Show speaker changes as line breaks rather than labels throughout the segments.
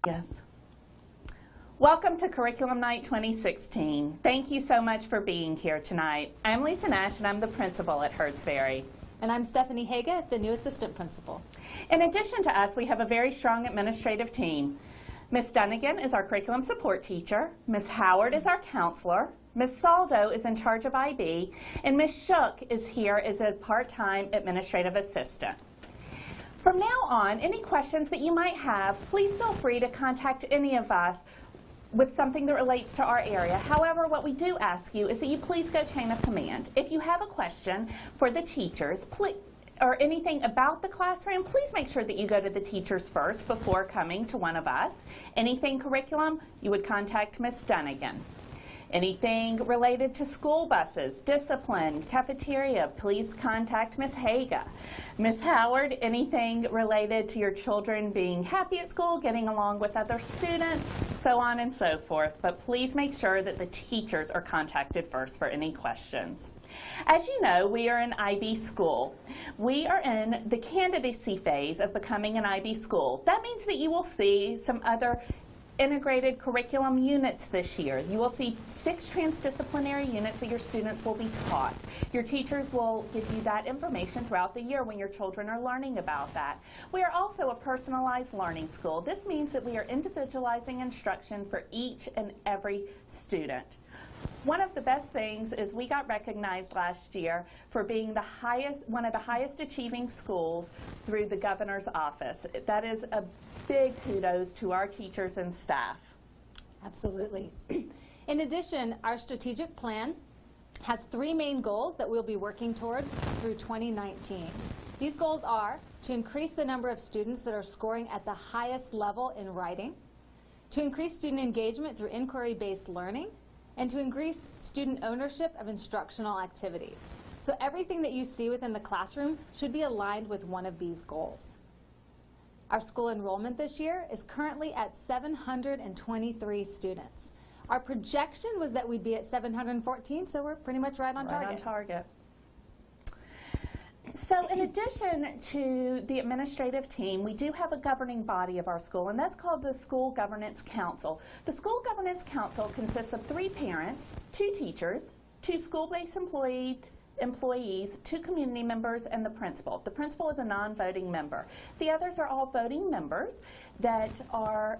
Yes. Welcome to Curriculum Night 2016. Thank you so much for being here tonight. I'm Lisa Nash, and I'm the principal at Hertz Ferry.
And I'm Stephanie Haga, the new assistant principal.
In addition to us, we have a very strong administrative team. Ms. Dunnigan is our curriculum support teacher, Ms. Howard is our counselor, Ms. Saldo is in charge of IB, and Ms. Shook is here as a part-time administrative assistant. From now on, any questions that you might have, please feel free to contact any of us with something that relates to our area. However, what we do ask you is that you please go chain of command. If you have a question for the teachers, or anything about the classroom, please make sure that you go to the teachers first before coming to one of us. Anything curriculum, you would contact Ms. Dunnigan. Anything related to school buses, discipline, cafeteria, please contact Ms. Haga. Ms. Howard, anything related to your children being happy at school, getting along with other students, so on and so forth. But please make sure that the teachers are contacted first for any questions. As you know, we are an IB school. We are in the candidacy phase of becoming an IB school. That means that you will see some other integrated curriculum units this year. You will see 6 transdisciplinary units that your students will be taught. Your teachers will give you that information throughout the year when your children are learning about that. We are also a personalized learning school. This means that we are individualizing instruction for each and every student. One of the best things is we got recognized last year for being one of the highest achieving schools through the governor's office. That is a big kudos to our teachers and staff.
Absolutely. In addition, our strategic plan has 3 main goals that we'll be working towards through 2019. These goals are to increase the number of students that are scoring at the highest level in writing, to increase student engagement through inquiry-based learning, and to increase student ownership of instructional activities. So everything that you see within the classroom should be aligned with one of these goals. Our school enrollment this year is currently at 723 students. Our projection was that we'd be at 714, so we're pretty much right on target.
Right on target. So in addition to the administrative team, we do have a governing body of our school, and that's called the School Governance Council. The School Governance Council consists of 3 parents, 2 teachers, 2 school-based employees, 2 community members, and the principal. The principal is a non-voting member. The others are all voting members that are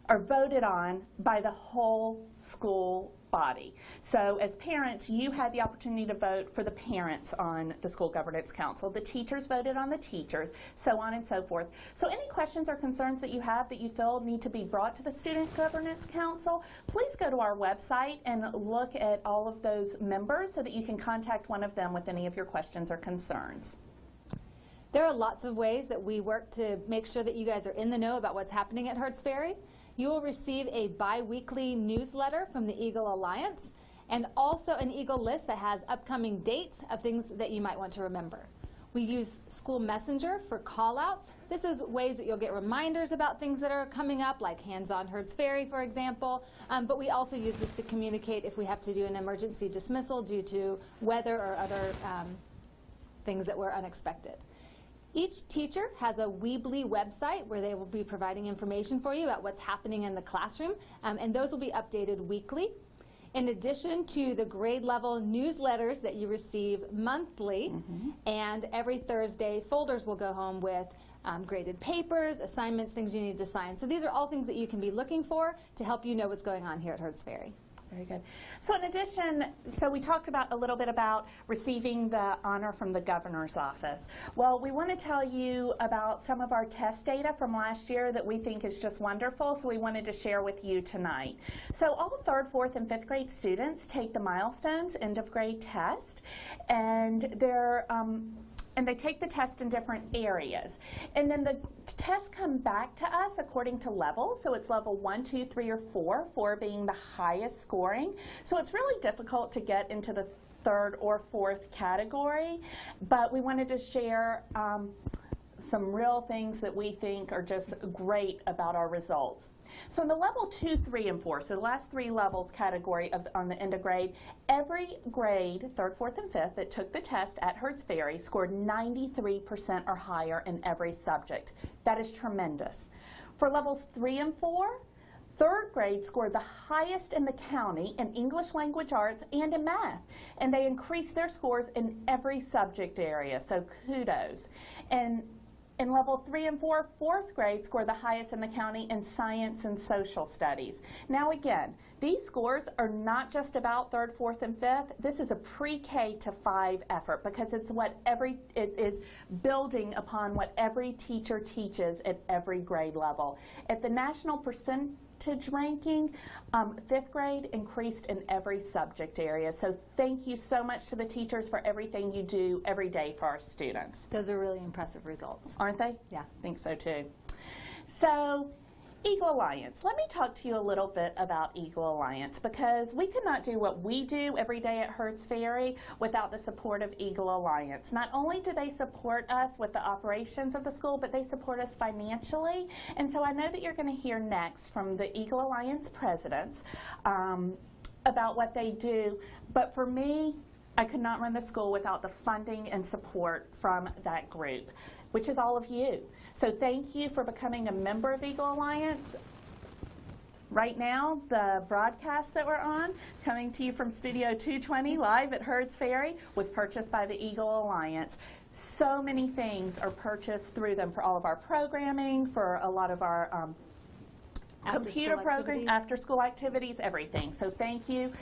voted on by the whole school body. So as parents, you had the opportunity to vote for the parents on the School Governance Council. The teachers voted on the teachers, so on and so forth. So any questions or concerns that you have that you feel need to be brought to the Student Governance Council, please go to our website and look at all of those members so that you can contact one of them with any of your questions or concerns.
There are lots of ways that we work to make sure that you guys are in the know about what's happening at Hertz Ferry. You will receive a bi-weekly newsletter from the Eagle Alliance and also an Eagle list that has upcoming dates of things that you might want to remember. We use School Messenger for call-outs. This is ways that you'll get reminders about things that are coming up, like Hands-on Hertz Ferry, for example. But we also use this to communicate if we have to do an emergency dismissal due to weather or other things that were unexpected. Each teacher has a Weebly website where they will be providing information for you about what's happening in the classroom, and those will be updated weekly. In addition to the grade level newsletters that you receive monthly, and every Thursday folders will go home with graded papers, assignments, things you need to sign. So these are all things that you can be looking for to help you know what's going on here at Hertz Ferry.
Very good. So in addition, we talked about a little bit about receiving the honor from the governor's office. Well, we want to tell you about some of our test data from last year that we think is just wonderful, so we wanted to share with you tonight. So all 3rd, 4th, and 5th grade students take the Milestones end of grade test, and they take the test in different areas. And then the tests come back to us according to levels. So it's level 1, 2, 3, or 4, 4 being the highest scoring. So it's really difficult to get into the 3rd or 4th category. But we wanted to share some real things that we think are just great about our results. So in the level 2, 3, and 4, so the last 3 levels category on the end of grade, every grade, 3rd, 4th, and 5th, that took the test at Hertz Ferry scored 93% or higher in every subject. That is tremendous. For levels 3 and 4, 3rd grade scored the highest in the county in English language arts and in math, and they increased their scores in every subject area, so kudos. And in level 3 and 4, 4th grade scored the highest in the county in science and social studies. Now again, these scores are not just about 3rd, 4th, and 5th. This is a pre-K to 5 effort because it's it is building upon what every teacher teaches at every grade level. At the national percentage ranking, 5th grade increased in every subject area. So thank you so much to the teachers for everything you do every day for our students.
Those are really impressive results.
Aren't they?
Yeah.
I think so too. So Eagle Alliance. Let me talk to you a little bit about Eagle Alliance because we could not do what we do every day at Hertz Ferry without the support of Eagle Alliance. Not only do they support us with the operations of the school, but they support us financially. And so I know that you're going to hear next from the Eagle Alliance presidents about what they do. But for me, I could not run the school without the funding and support from that group, which is all of you. So thank you for becoming a member of Eagle Alliance. Right now, the broadcast that we're on, coming to you from Studio 220 live at Hertz Ferry, was purchased by the Eagle Alliance. So many things are purchased through them for all of our programming, for a lot of our computer programs, after-school activities, everything. So thank you.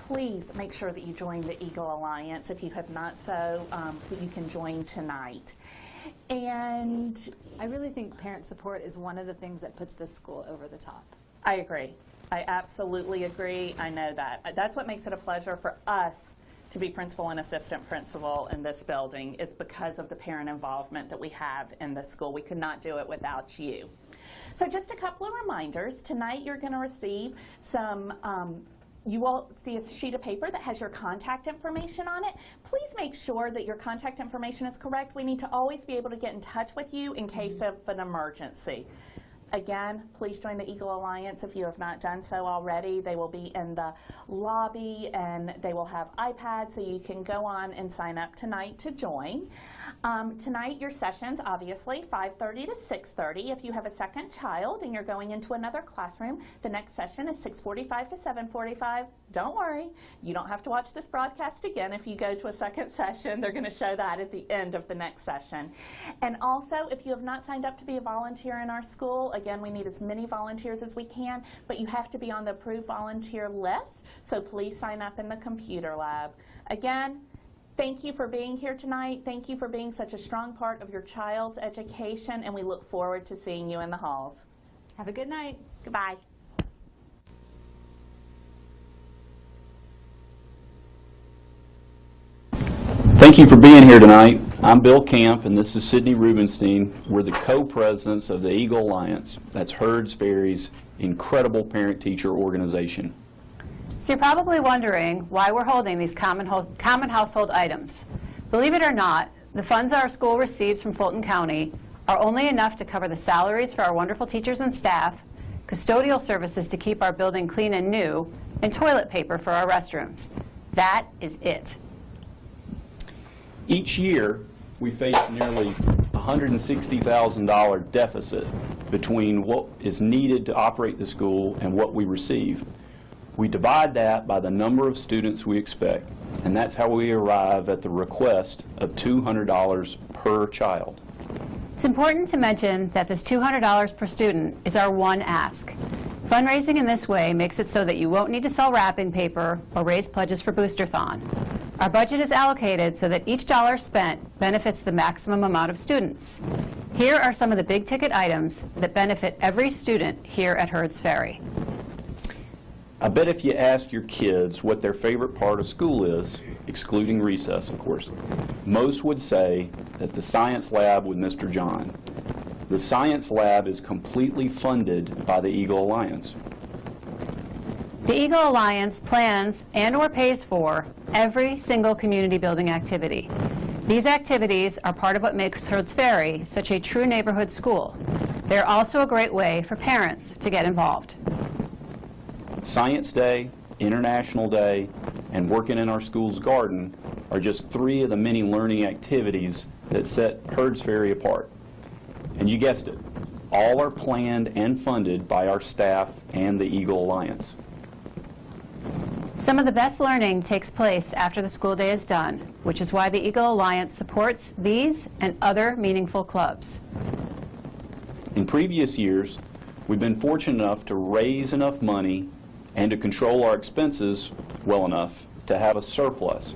Please make sure that you join the Eagle Alliance. If you have not so, you can join tonight. And
I really think parent support is one of the things that puts this school over the top.
I agree. I absolutely agree. I know that. That's what makes it a pleasure for us to be principal and assistant principal in this building, is because of the parent involvement that we have in the school. We could not do it without you. So just a couple of reminders. Tonight you're going to receive some you will see a sheet of paper that has your contact information on it. Please make sure that your contact information is correct. We need to always be able to get in touch with you in case of an emergency. Again, please join the Eagle Alliance if you have not done so already. They will be in the lobby and they will have iPads, so you can go on and sign up tonight to join. Tonight your sessions, obviously, 5:30 to 6:30. If you have a second child and you're going into another classroom, the next session is 6:45 to 7:45. Don't worry, you don't have to watch this broadcast again if you go to a second session. They're going to show that at the end of the next session. And also, if you have not signed up to be a volunteer in our school, again, we need as many volunteers as we can, but you have to be on the approved volunteer list, so please sign up in the computer lab. Again, thank you for being here tonight. Thank you for being such a strong part of your child's education, and we look forward to seeing you in the halls.
Have a good night.
Goodbye.
Thank you for being here tonight. I'm Bill Camp, and this is Sydney Rubenstein. We're the co-presidents of the Eagle Alliance. That's Hertz Ferry's incredible parent-teacher organization.
So you're probably wondering why we're holding these common household items. Believe it or not, the funds our school receives from Fulton County are only enough to cover the salaries for our wonderful teachers and staff, custodial services to keep our building clean and new, and toilet paper for our restrooms. That is it.
Each year, we face nearly $160,000 deficit between what is needed to operate the school and what we receive. We divide that by the number of students we expect, and that's how we arrive at the request of $200 per child.
It's important to mention that this $200 per student is our one ask. Fundraising in this way makes it so that you won't need to sell wrapping paper or raise pledges for Boosterthon. Our budget is allocated so that each dollar spent benefits the maximum amount of students. Here are some of the big ticket items that benefit every student here at Hertz Ferry.
I bet if you ask your kids what their favorite part of school is, excluding recess, of course, most would say that the science lab with Mr. John. The science lab is completely funded by the Eagle Alliance.
The Eagle Alliance plans and/or pays for every single community building activity. These activities are part of what makes Heard's Ferry such a true neighborhood school. They're also a great way for parents to get involved.
Science Day, International Day, and working in our school's garden are just 3 of the many learning activities that set Heard's Ferry apart. And you guessed it, all are planned and funded by our staff and the Eagle Alliance.
Some of the best learning takes place after the school day is done, which is why the Eagle Alliance supports these and other meaningful clubs.
In previous years, we've been fortunate enough to raise enough money and to control our expenses well enough to have a surplus.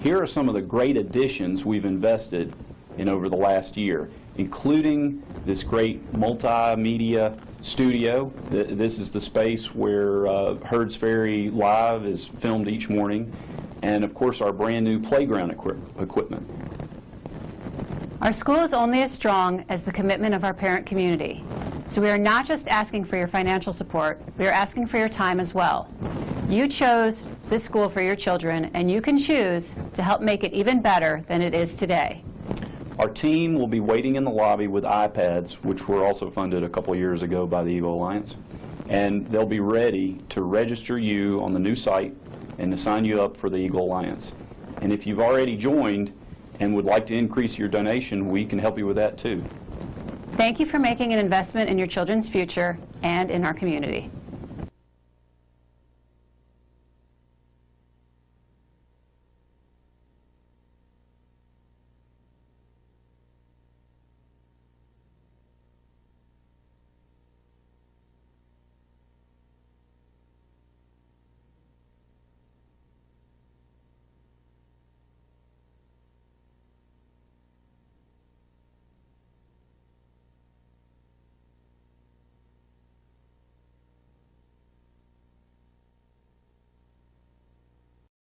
Here are some of the great additions we've invested in over the last year, including this great multimedia studio. This is the space where Heard's Ferry Live is filmed each morning, and of course our brand new playground equipment.
Our school is only as strong as the commitment of our parent community. So we are not just asking for your financial support, we are asking for your time as well. You chose this school for your children, and you can choose to help make it even better than it is today.
Our team will be waiting in the lobby with iPads, which were also funded a couple years ago by the Eagle Alliance, and they'll be ready to register you on the new site and to sign you up for the Eagle Alliance. And if you've already joined and would like to increase your donation, we can help you with that too.
Thank you for making an investment in your children's future and in our community.